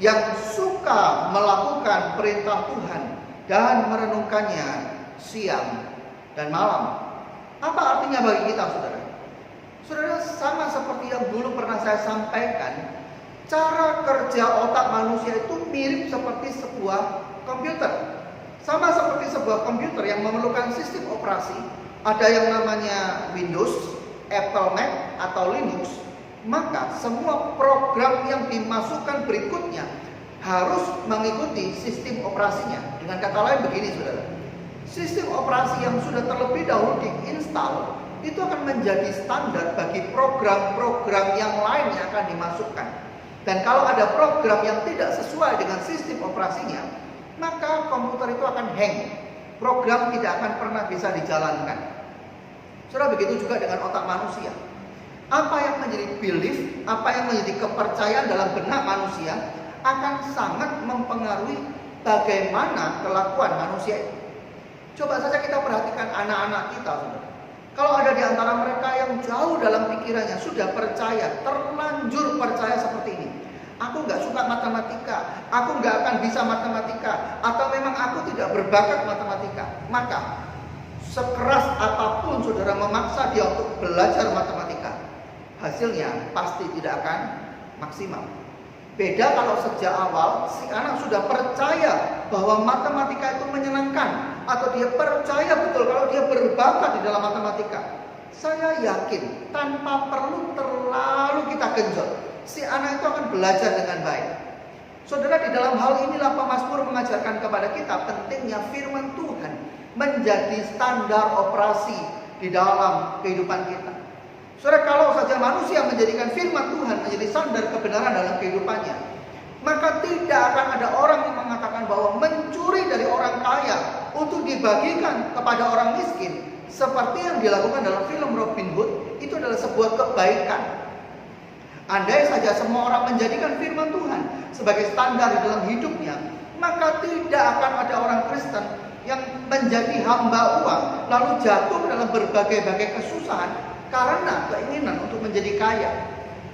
yang suka melakukan perintah Tuhan dan merenungkannya siang dan malam. Apa artinya bagi kita, saudara? Saudara, sama seperti yang dulu pernah saya sampaikan, cara kerja otak manusia itu mirip seperti sebuah komputer. Sama seperti sebuah komputer yang memerlukan sistem operasi. Ada yang namanya Windows, Apple Mac, atau Linux. Maka semua program yang dimasukkan berikutnya harus mengikuti sistem operasinya. Dengan kata lain begini, saudara, sistem operasi yang sudah terlebih dahulu diinstal itu akan menjadi standar bagi program-program yang lain yang akan dimasukkan. Dan kalau ada program yang tidak sesuai dengan sistem operasinya, maka komputer itu akan hang. Program tidak akan pernah bisa dijalankan. Saudara, begitu juga dengan otak manusia. Apa yang menjadi belief, apa yang menjadi kepercayaan dalam benak manusia akan sangat mempengaruhi bagaimana kelakuan manusia itu. Coba saja kita perhatikan anak-anak kita, saudara. Kalau ada di antara mereka yang jauh dalam pikirannya sudah percaya, terlanjur percaya seperti ini, "Aku nggak suka matematika, aku nggak akan bisa matematika, atau memang aku tidak berbakat matematika," maka sekeras apapun saudara memaksa dia untuk belajar matematika, hasilnya pasti tidak akan maksimal. Beda kalau sejak awal si anak sudah percaya bahwa matematika itu menyenangkan, atau dia percaya betul kalau dia berbakat di dalam matematika. Saya yakin tanpa perlu terlalu kita genjot, si anak itu akan belajar dengan baik. Saudara, di dalam hal inilah pemazmur mengajarkan kepada kita pentingnya firman Tuhan menjadi standar operasi di dalam kehidupan kita. Saudara, kalau saja manusia menjadikan firman Tuhan menjadi standar kebenaran dalam kehidupannya, maka tidak akan ada orang yang mengatakan bahwa mencuri dari orang kaya untuk dibagikan kepada orang miskin, seperti yang dilakukan dalam film Robin Hood, itu adalah sebuah kebaikan. Andai saja semua orang menjadikan firman Tuhan sebagai standar di dalam hidupnya, maka tidak akan ada orang Kristen yang menjadi hamba uang, lalu jatuh dalam berbagai-bagai kesusahan karena keinginan untuk menjadi kaya.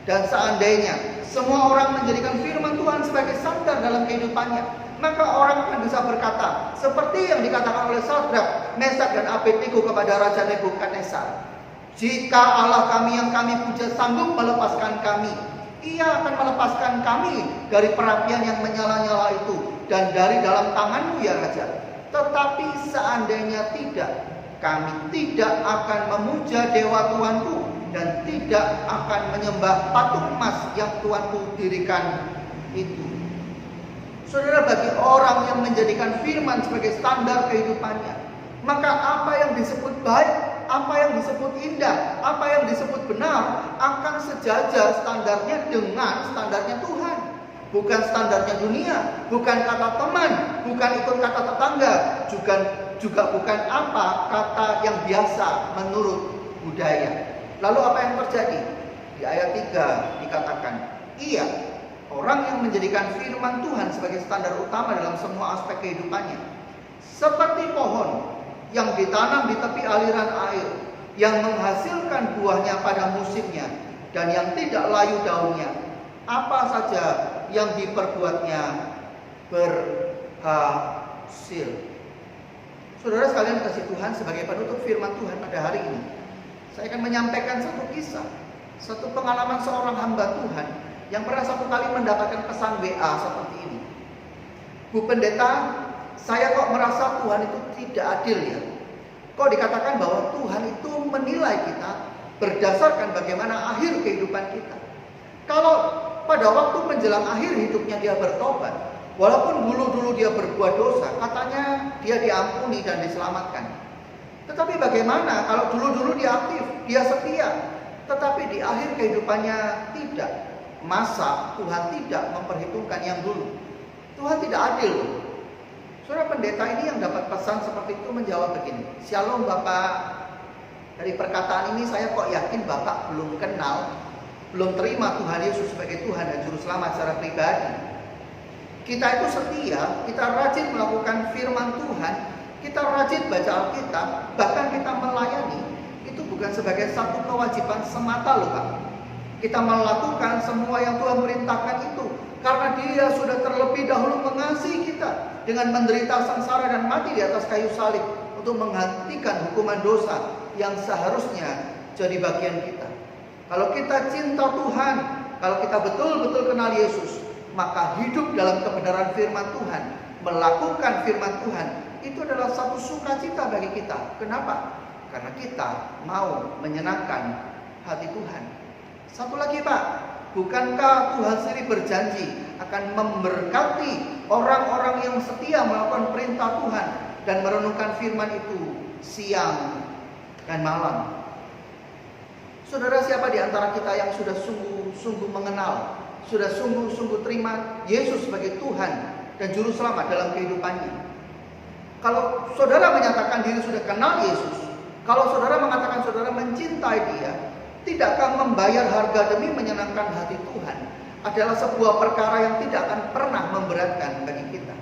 Dan seandainya semua orang menjadikan firman Tuhan sebagai standar dalam kehidupannya, maka orang akan bisa berkata seperti yang dikatakan oleh Sadrak, Mesak, dan Abednego kepada Raja Nebukadnezar, "Jika Allah kami yang kami puja sanggup melepaskan kami, Ia akan melepaskan kami dari perapian yang menyala-nyala itu dan dari dalam tanganmu ya Raja. Tetapi seandainya tidak, kami tidak akan memuja dewa Tuanku dan tidak akan menyembah patung emas yang Tuanku dirikan itu." Saudara, bagi orang yang menjadikan firman sebagai standar kehidupannya, maka apa yang disebut baik, apa yang disebut indah, apa yang disebut benar akan sejajar standarnya dengan standarnya Tuhan. Bukan standarnya dunia, bukan kata teman, bukan ikut kata tetangga, juga bukan apa kata yang biasa menurut budaya. Lalu apa yang terjadi? Di ayat 3 dikatakan, ia, orang yang menjadikan firman Tuhan sebagai standar utama dalam semua aspek kehidupannya, seperti pohon yang ditanam di tepi aliran air, yang menghasilkan buahnya pada musimnya, dan yang tidak layu daunnya. Apa saja yang diperbuatnya berhasil. Saudara sekalian kasih Tuhan, sebagai penutup firman Tuhan pada hari ini, saya akan menyampaikan satu kisah, satu pengalaman seorang hamba Tuhan yang pernah satu kali mendapatkan pesan WA seperti ini. Bu pendeta, saya kok merasa Tuhan itu tidak adil ya. Kok dikatakan bahwa Tuhan itu menilai kita berdasarkan bagaimana akhir kehidupan kita. Kalau pada waktu menjelang akhir hidupnya dia bertobat, walaupun dulu dia berbuat dosa, katanya dia diampuni dan diselamatkan. Tetapi bagaimana kalau dulu dia aktif, dia setia, tetapi di akhir kehidupannya tidak? Masa Tuhan tidak memperhitungkan yang dulu? Tuhan tidak adil loh. Saudara, pendeta ini yang dapat pesan seperti itu menjawab begini, "Shalom Bapak, dari perkataan ini saya kok yakin Bapak belum kenal, belum terima Tuhan Yesus sebagai Tuhan dan Juru Selamat secara pribadi. Kita itu setia, kita rajin melakukan firman Tuhan, kita rajin baca Alkitab, bahkan kita melayani, itu bukan sebagai satu kewajiban semata loh Pak. Kita melakukan semua yang Tuhan perintahkan itu karena Dia sudah terlebih dahulu mengasihi kita dengan menderita sengsara dan mati di atas kayu salib untuk menghentikan hukuman dosa yang seharusnya jadi bagian kita. Kalau kita cinta Tuhan, kalau kita betul-betul kenal Yesus, maka hidup dalam kebenaran firman Tuhan, melakukan firman Tuhan, itu adalah satu sukacita bagi kita. Kenapa? Karena kita mau menyenangkan hati Tuhan. Satu lagi Pak, bukankah Tuhan sendiri berjanji akan memberkati orang-orang yang setia melakukan perintah Tuhan dan merenungkan firman itu siang dan malam? Saudara, siapa di antara kita yang sudah sungguh-sungguh mengenal, sudah sungguh-sungguh terima Yesus sebagai Tuhan dan Juru Selamat dalam kehidupannya? Kalau saudara menyatakan diri sudah kenal Yesus, kalau saudara mengatakan saudara mencintai Dia, tidakkah membayar harga demi menyenangkan hati Tuhan adalah sebuah perkara yang tidak akan pernah memberatkan bagi kita?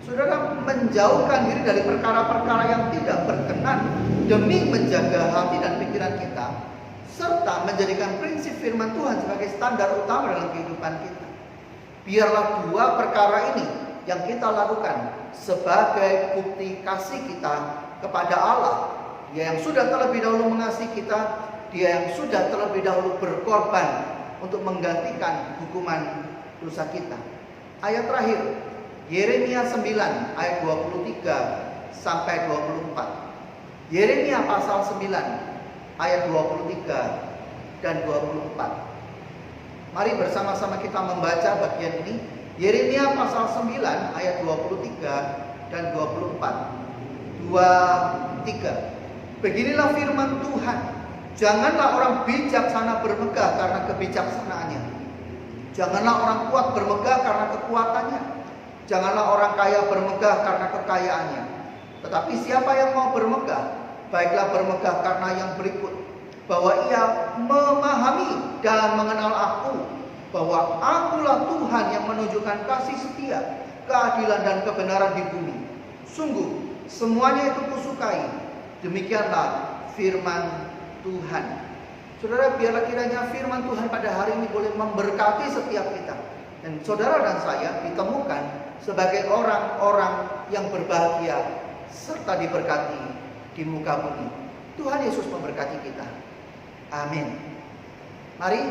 Saudara, menjauhkan diri dari perkara-perkara yang tidak berkenan demi menjaga hati dan pikiran kita, serta menjadikan prinsip firman Tuhan sebagai standar utama dalam kehidupan kita. Biarlah dua perkara ini yang kita lakukan sebagai bukti kasih kita kepada Allah. Dia yang sudah terlebih dahulu mengasihi kita, Dia yang sudah terlebih dahulu berkorban untuk menggantikan hukuman dosa kita. Ayat terakhir, Yeremia 9 ayat 23 sampai 24. Yeremia pasal 9 ayat 23 dan 24. Mari bersama-sama kita membaca bagian ini. Yeremia pasal 9 ayat 23 dan 24. 23. Beginilah firman Tuhan. Janganlah orang bijaksana bermegah karena kebijaksanaannya. Janganlah orang kuat bermegah karena kekuatannya. Janganlah orang kaya bermegah karena kekayaannya. Tetapi siapa yang mau bermegah, baiklah bermegah karena yang berikut, bahwa ia memahami dan mengenal aku, bahwa akulah Tuhan yang menunjukkan kasih setia, keadilan dan kebenaran di bumi. Sungguh semuanya itu kusukai. Demikianlah firman Tuhan. Saudara, biarlah kiranya firman Tuhan pada hari ini boleh memberkati setiap kita, dan saudara dan saya ditemukan sebagai orang-orang yang berbahagia serta diberkati di muka bumi. Tuhan Yesus memberkati kita. Amin. Mari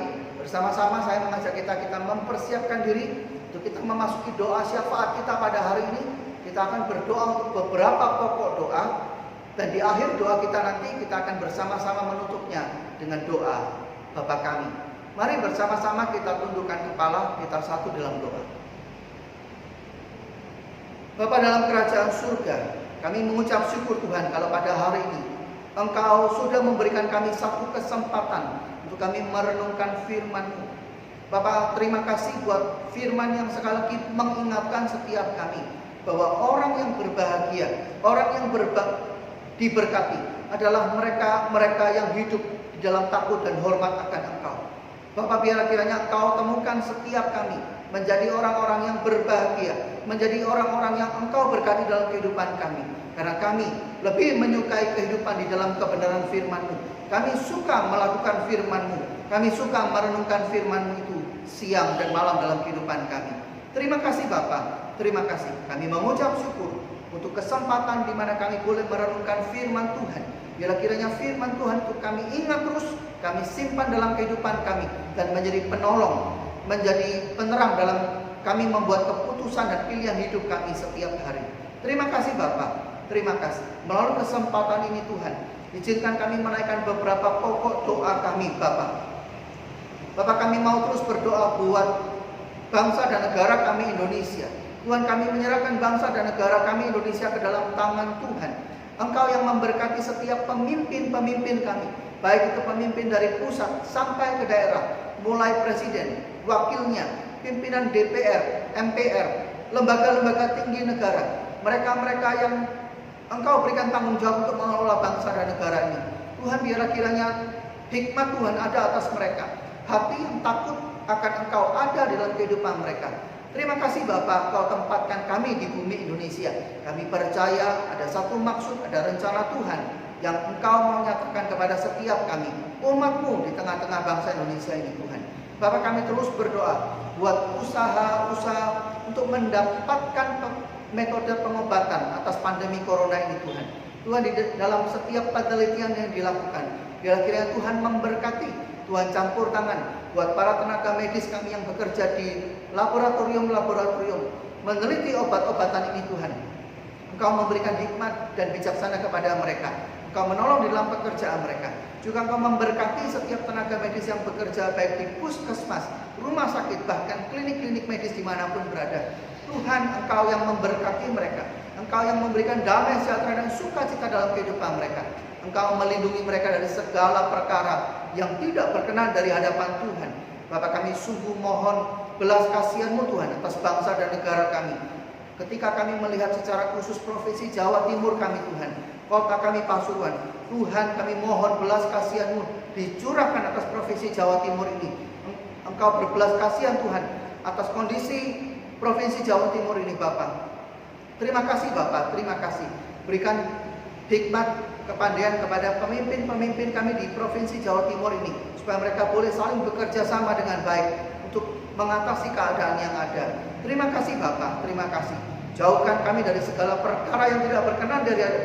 bersama-sama saya mengajak kita mempersiapkan diri untuk kita memasuki doa syafaat kita pada hari ini. Kita akan berdoa untuk beberapa pokok doa, dan di akhir doa kita nanti kita akan bersama-sama menutupnya dengan doa Bapa kami. Mari bersama-sama kita tundukkan kepala, kita satu dalam doa. Bapa dalam kerajaan surga, kami mengucap syukur Tuhan kalau pada hari ini Engkau sudah memberikan kami satu kesempatan untuk kami merenungkan firman-Mu. Bapa, terima kasih buat firman yang sekali lagi mengingatkan setiap kami bahwa orang yang berbahagia, orang yang diberkati adalah mereka yang hidup di dalam takut dan hormat akan Engkau. Bapak, biar kiranya Engkau temukan setiap kami menjadi orang-orang yang berbahagia, menjadi orang-orang yang Engkau berkati dalam kehidupan kami. Karena kami lebih menyukai kehidupan di dalam kebenaran firman-Mu. Kami suka melakukan firman-Mu. Kami suka merenungkan firman-Mu itu siang dan malam dalam kehidupan kami. Terima kasih Bapak, terima kasih. Kami mengucap syukur untuk kesempatan di mana kami boleh merenungkan firman Tuhan. Biarlah kiranya firman Tuhan itu kami ingat terus, kami simpan dalam kehidupan kami, dan menjadi penolong, menjadi penerang dalam kami membuat keputusan dan pilihan hidup kami setiap hari. Terima kasih Bapak, terima kasih. Melalui kesempatan ini Tuhan, izinkan kami menaikkan beberapa pokok doa kami Bapak. Bapak, kami mau terus berdoa buat bangsa dan negara kami Indonesia. Tuhan, kami menyerahkan bangsa dan negara kami Indonesia ke dalam tangan Tuhan. Engkau yang memberkati setiap pemimpin-pemimpin kami, baik itu pemimpin dari pusat sampai ke daerah, mulai presiden, wakilnya, pimpinan DPR, MPR, lembaga-lembaga tinggi negara, mereka-mereka yang Engkau berikan tanggung jawab untuk mengelola bangsa dan negara ini. Tuhan, biarlah kiranya hikmat Tuhan ada atas mereka, hati yang takut akan Engkau ada dalam kehidupan mereka. Terima kasih Bapak, Kau tempatkan kami di bumi Indonesia. Kami percaya ada satu maksud, ada rencana Tuhan yang Engkau mau nyatakan kepada setiap kami, umat-Mu di tengah-tengah bangsa Indonesia ini Tuhan. Bapak, kami terus berdoa buat usaha-usaha untuk mendapatkan metode pengobatan atas pandemi corona ini Tuhan. Tuhan, di dalam setiap penelitian yang dilakukan, biarlah kiranya Tuhan memberkati. Tuhan, campur tangan buat para tenaga medis kami yang bekerja di laboratorium-laboratorium meneliti obat-obatan ini Tuhan. Engkau memberikan hikmat dan bijaksana kepada mereka. Engkau menolong di dalam pekerjaan mereka. Juga Engkau memberkati setiap tenaga medis yang bekerja baik di puskesmas, rumah sakit, bahkan klinik-klinik medis dimanapun berada. Tuhan, Engkau yang memberkati mereka. Engkau yang memberikan damai sejahtera dan sukacita dalam kehidupan mereka. Engkau melindungi mereka dari segala perkara yang tidak berkenan dari hadapan Tuhan. Bapak, kami sungguh mohon belas kasihan-Mu Tuhan atas bangsa dan negara kami. Ketika kami melihat secara khusus provinsi Jawa Timur kami Tuhan, kota kami Pasuruan, Tuhan, kami mohon belas kasihan-Mu dicurahkan atas provinsi Jawa Timur ini. Engkau berbelas kasihan Tuhan atas kondisi provinsi Jawa Timur ini Bapak. Terima kasih Bapak, terima kasih. Berikan hikmat, kepandaian kepada pemimpin-pemimpin kami di provinsi Jawa Timur ini, supaya mereka boleh saling bekerja sama dengan baik untuk mengatasi keadaan yang ada. Terima kasih Bapak, terima kasih. Jauhkan kami dari segala perkara yang tidak berkenan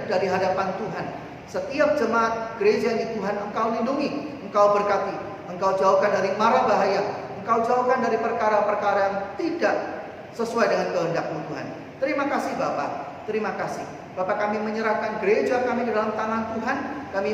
dari hadapan Tuhan. Setiap jemaat gereja ini Tuhan, Engkau lindungi, Engkau berkati, Engkau jauhkan dari mara bahaya, Engkau jauhkan dari perkara-perkara yang tidak sesuai dengan kehendak-Mu Tuhan. Terima kasih Bapak, terima kasih. Bapak, kami menyerahkan gereja kami di dalam tangan Tuhan. Kami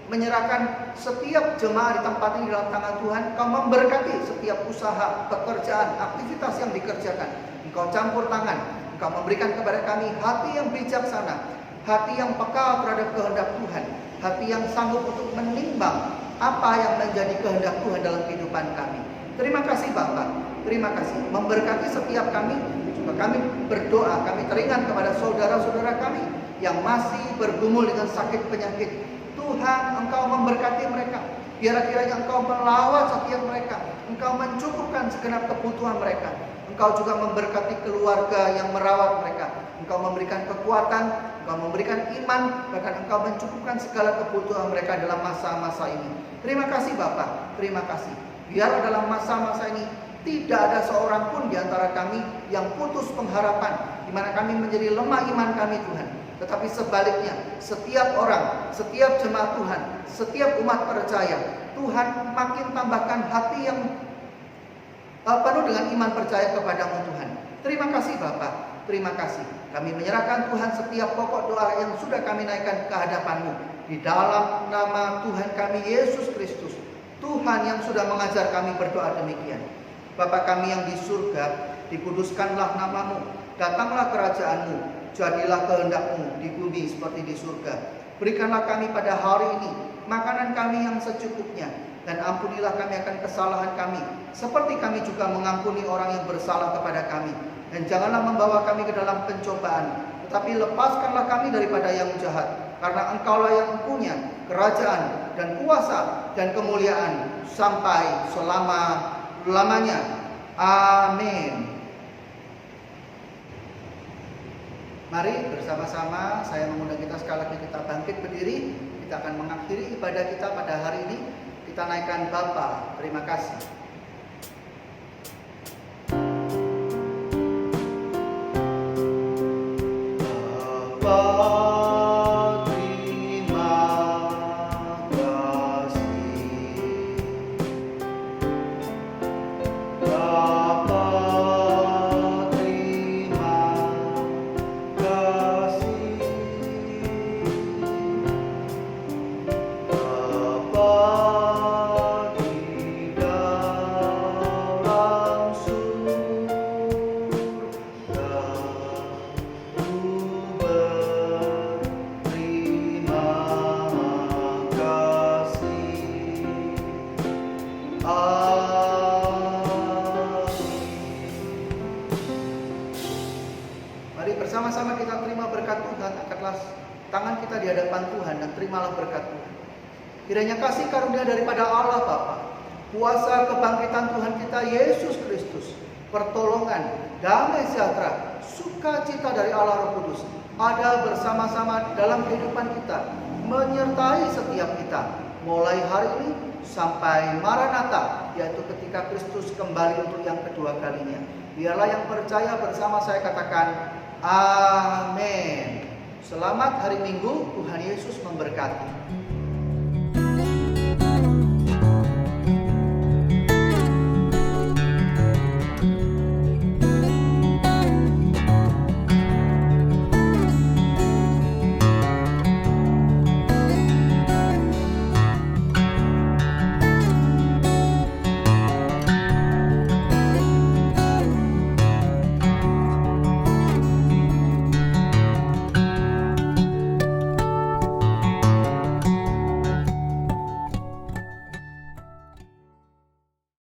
menyerahkan setiap jemaat di tempat ini dalam tangan Tuhan. Engkau memberkati setiap usaha, pekerjaan, aktivitas yang dikerjakan. Engkau campur tangan. Engkau memberikan kepada kami hati yang bijaksana, hati yang peka terhadap kehendak Tuhan, hati yang sanggup untuk menimbang apa yang menjadi kehendak Tuhan dalam kehidupan kami. Terima kasih Bapak, terima kasih. Memberkati setiap kami. Kami berdoa, kami teringat kepada saudara-saudara kami yang masih bergumul dengan sakit penyakit. Tuhan, Engkau memberkati mereka. Biar kiranya Engkau melawat setiap mereka. Engkau mencukupkan segenap kebutuhan mereka. Engkau juga memberkati keluarga yang merawat mereka. Engkau memberikan kekuatan, Engkau memberikan iman, bahkan Engkau mencukupkan segala kebutuhan mereka dalam masa-masa ini. Terima kasih Bapak, terima kasih. Biar dalam masa-masa ini tidak ada seorang pun di antara kami yang putus pengharapan, di mana kami menjadi lemah iman kami Tuhan. Tetapi sebaliknya, setiap orang, setiap jemaat Tuhan, setiap umat percaya, Tuhan makin tambahkan hati yang penuh dengan iman percaya kepada-Mu Tuhan. Terima kasih Bapak, terima kasih. Kami menyerahkan Tuhan setiap pokok doa yang sudah kami naikkan ke hadapan-Mu. Di dalam nama Tuhan kami Yesus Kristus, Tuhan yang sudah mengajar kami berdoa demikian. Bapa kami yang di surga, dikuduskanlah nama-Mu, Datanglah kerajaan-Mu, jadilah kehendak-Mu di bumi seperti di surga. Berikanlah kami pada hari ini makanan kami yang secukupnya, dan ampunilah kami akan kesalahan kami, seperti kami juga mengampuni orang yang bersalah kepada kami. Dan janganlah membawa kami ke dalam pencobaan, tetapi lepaskanlah kami daripada yang jahat. Karena Engkaulah yang punya kerajaan dan kuasa dan kemuliaan sampai selama-lamanya. Amin. Mari bersama-sama saya mengundang kita sekali lagi, kita bangkit berdiri. Kita akan mengakhiri ibadah kita pada hari ini. Kita naikkan Bapa, terima kasih. Mari bersama-sama kita terima berkat Tuhan. Angkatlah tangan kita di hadapan Tuhan dan terimalah berkat Tuhan. Kiranya kasih karunia daripada Allah Bapa, kuasa kebangkitan Tuhan kita Yesus Kristus, pertolongan, damai sejahtera, sukacita dari Allah Roh Kudus ada bersama-sama dalam kehidupan kita, menyertai setiap kita mulai hari ini sampai Maranatha, yaitu ketika Kristus kembali untuk yang kedua kalinya. Biarlah yang percaya bersama saya katakan amin. Selamat hari Minggu, Tuhan Yesus memberkati.